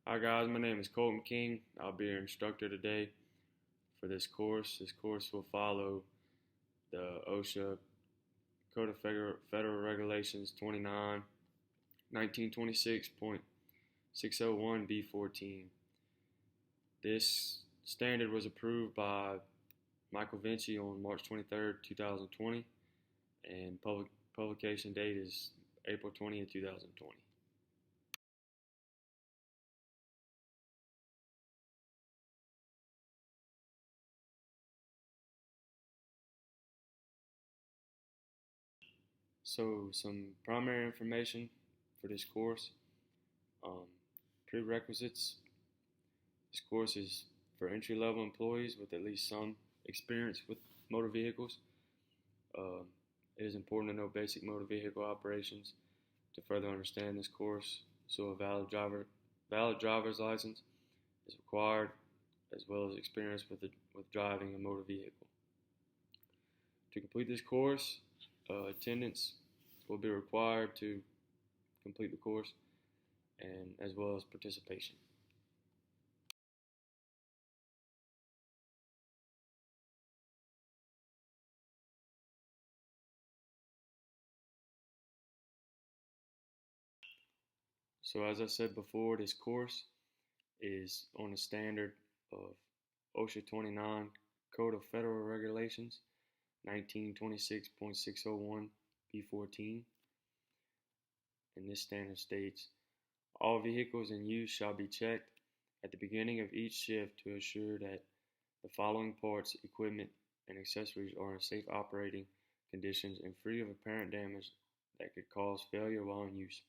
Hi guys, my name is Colton King. I'll be your instructor today for this course. This course will follow the OSHA Code of Federal Regulations 29, 1926.601 B14. This standard was approved by Michael Vinci on March 23rd, 2020, and publication date is April 20th, 2020. So some primary information for this course. Um, Prerequisites. This course is for entry-level employees with at least some experience with motor vehicles. Uh, it is important to know basic motor vehicle operations to further understand this course. So a valid driver's license is required, as well as experience with driving a motor vehicle. To complete this course, attendance will be required to complete the course, and as well as participation. So as I said before, this course is on a standard of OSHA 29 Code of Federal Regulations 1926.601 B14, and this standard states, all vehicles in use shall be checked at the beginning of each shift to assure that the following parts, equipment, and accessories are in safe operating conditions and free of apparent damage that could cause failure while in use.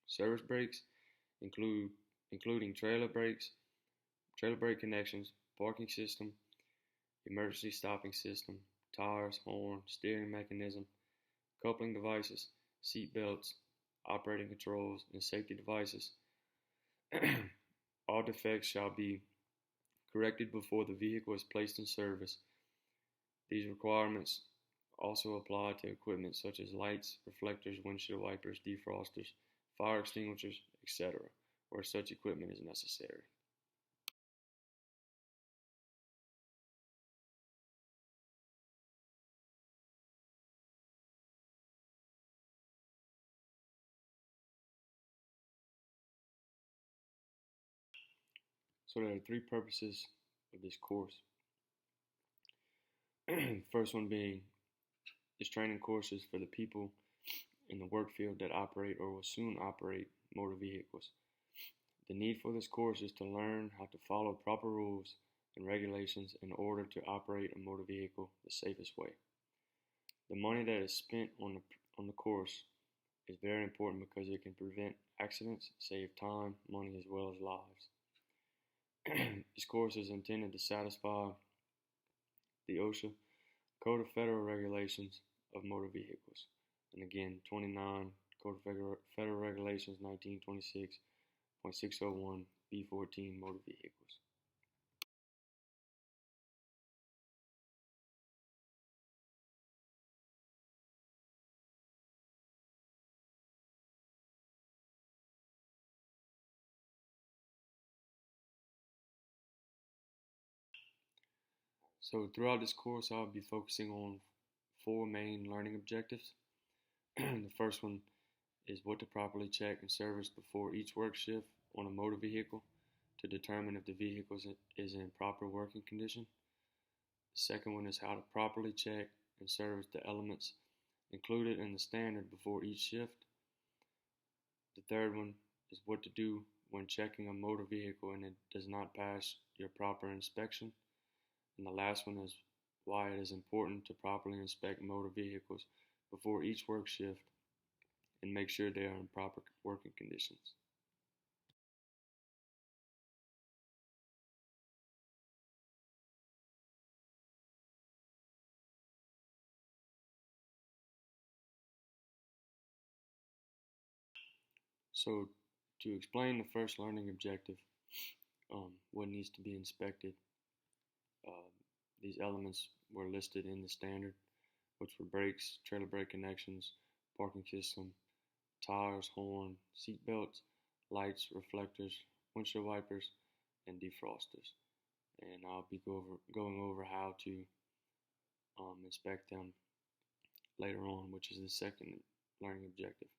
Service brakes including trailer brake connections, parking system, emergency stopping system, tires, horn, steering mechanism, coupling devices, seat belts, operating controls, and safety devices. All defects shall be corrected before the vehicle is placed in service. These requirements also apply to equipment such as lights, reflectors, windshield wipers, defrosters, fire extinguishers, etc., where such equipment is necessary. So there are three purposes of this course. First one being this training course is for the people in the work field that operate or will soon operate motor vehicles. The need for this course is to learn how to follow proper rules and regulations in order to operate a motor vehicle the safest way. The money that is spent on the course is very important because it can prevent accidents, save time, money, as well as lives. This course is intended to satisfy the OSHA Code of Federal Regulations of Motor Vehicles. And again, 29 Code of Federal Regulations 1926.601 B14 motor vehicles. So throughout this course, I'll be focusing on four main learning objectives. The first one is what to properly check and service before each work shift on a motor vehicle to determine if the vehicle is in proper working condition. The second one is how to properly check and service the elements included in the standard before each shift. The third one is what to do when checking a motor vehicle and it does not pass your proper inspection. And the last one is why it is important to properly inspect motor vehicles before each work shift and make sure they are in proper working conditions. So to explain the first learning objective, what needs to be inspected, uh, these elements were listed in the standard, which were brakes, trailer brake connections, parking system, tires, horn, seat belts, lights, reflectors, windshield wipers, and defrosters. And I'll be going over how to inspect them later on, which is the second learning objective.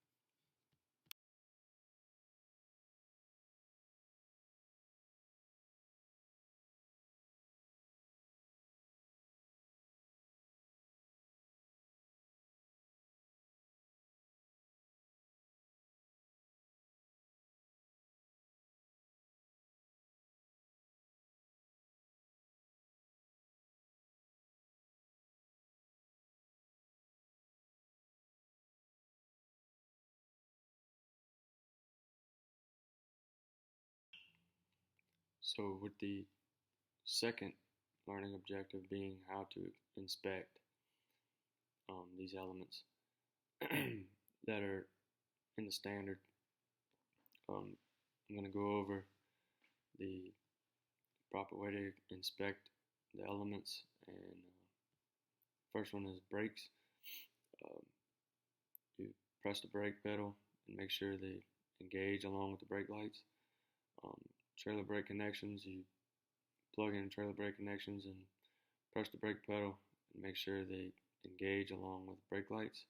So with the second learning objective being how to inspect these elements that are in the standard, I'm going to go over the proper way to inspect the elements. And first one is brakes. Um, you press the brake pedal and make sure they engage along with the brake lights. Trailer brake connections, you plug in trailer brake connections and press the brake pedal and make sure they engage along with brake lights.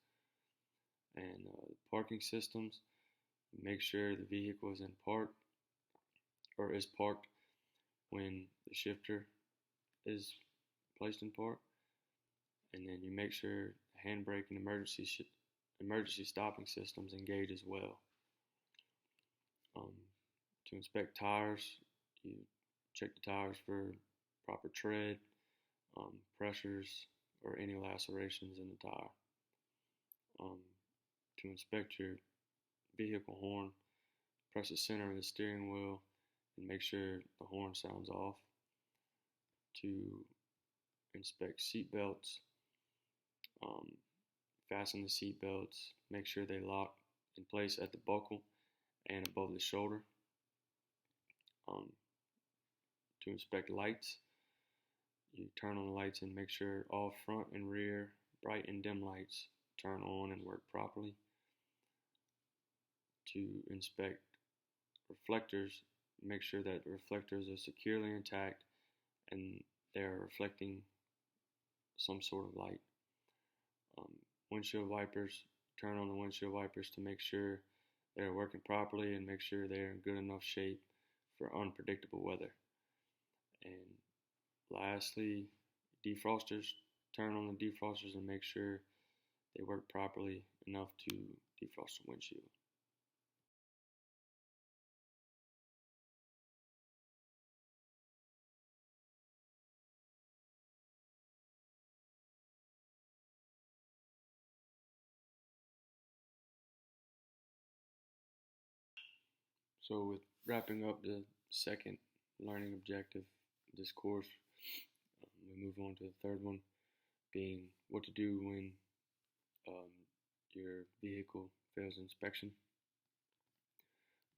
And parking systems, make sure the vehicle is in park or is parked when the shifter is placed in park. And then you make sure the handbrake and emergency stopping systems engage as well. To inspect tires, you check the tires for proper tread, pressures, or any lacerations in the tire. To inspect your vehicle horn, press the center of the steering wheel and make sure the horn sounds off. To inspect seat belts, fasten the seat belts, make sure they lock in place at the buckle and above the shoulder. To inspect lights, you turn on the lights and make sure all front and rear bright and dim lights turn on and work properly. To inspect reflectors, make sure that the reflectors are securely intact and they're reflecting some sort of light. Windshield wipers, turn on the windshield wipers to make sure they're working properly and make sure they're in good enough shape for unpredictable weather. And lastly, defrosters, turn on the defrosters and make sure they work properly enough to defrost the windshield. So with wrapping up the second learning objective of this course, we move on to the third one, being what to do when your vehicle fails inspection.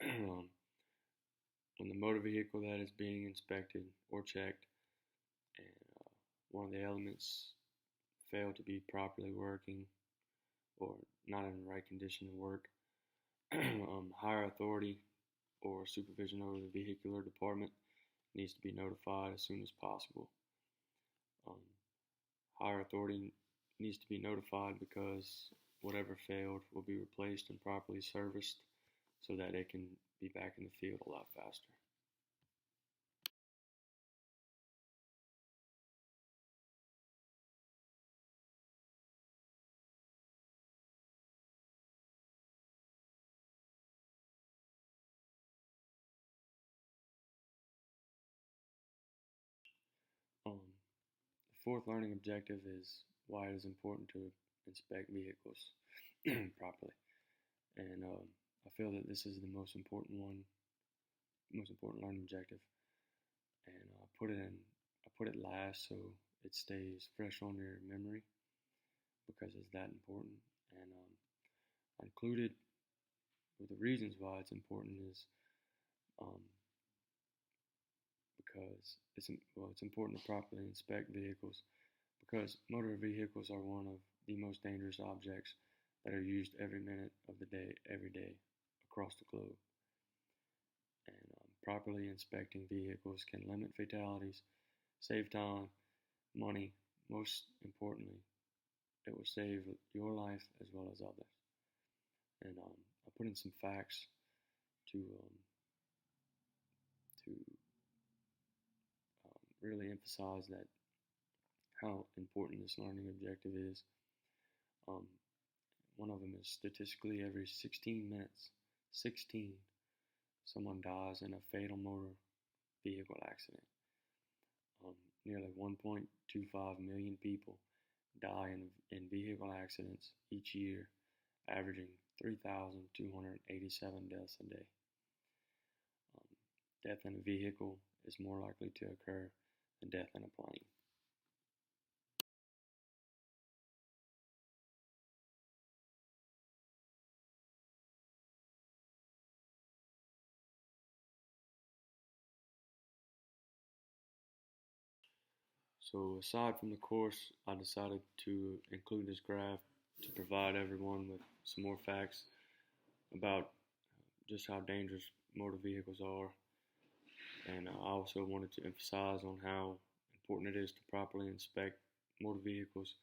When the motor vehicle that is being inspected or checked and one of the elements fail to be properly working or not in the right condition to work, higher authority or supervision over the vehicular department needs to be notified as soon as possible. Higher authority needs to be notified because whatever failed will be replaced and properly serviced so that it can be back in the field a lot faster. The fourth learning objective is why it is important to inspect vehicles properly. And I feel that this is the most important learning objective. And I put it last so it stays fresh on your memory because it's that important. And I included with the reasons why it's important is because it's important to properly inspect vehicles because motor vehicles are one of the most dangerous objects that are used every minute of the day, every day, across the globe. And properly inspecting vehicles can limit fatalities, save time, money. Most importantly, it will save your life as well as others. And I put in some facts to really emphasize that how important this learning objective is. Um, One of them is statistically every 16 minutes, 16, someone dies in a fatal motor vehicle accident. Nearly 1.25 million people die in vehicle accidents each year, averaging 3,287 deaths a day. Death in a vehicle is more likely to occur than death in a plane. So aside from the course, I decided to include this graph to provide everyone with some more facts about just how dangerous motor vehicles are. And I also wanted to emphasize on how important it is to properly inspect motor vehicles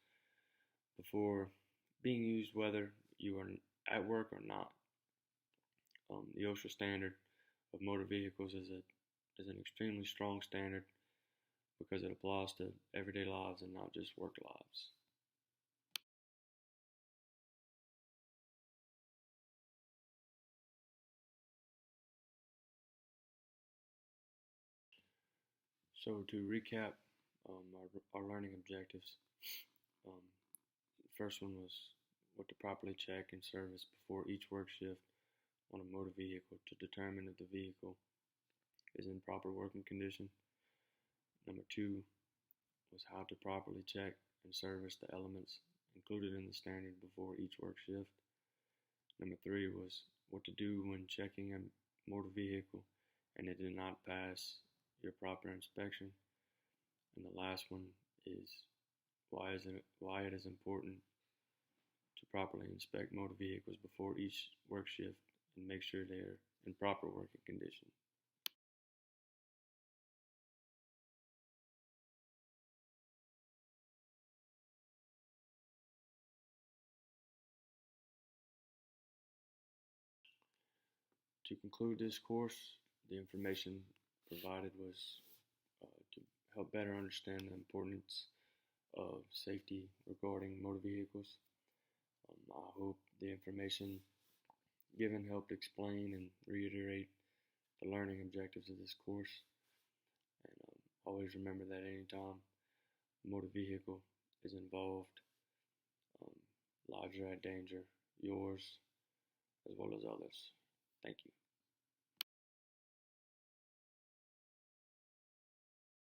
before being used, whether you are at work or not. The OSHA standard of motor vehicles is an extremely strong standard because it applies to everyday lives and not just work lives. So to recap our learning objectives, um, the first one was what to properly check and service before each work shift on a motor vehicle to determine if the vehicle is in proper working condition. Number two was how to properly check and service the elements included in the standard before each work shift. Number three was what to do when checking a motor vehicle and it did not pass your proper inspection. And the last one is why it is important to properly inspect motor vehicles before each work shift and make sure they are in proper working condition. To conclude this course, the information provided was to help better understand the importance of safety regarding motor vehicles. I hope the information given helped explain and reiterate the learning objectives of this course. And always remember that anytime a motor vehicle is involved, um, lives are at danger, yours as well as others. Thank you.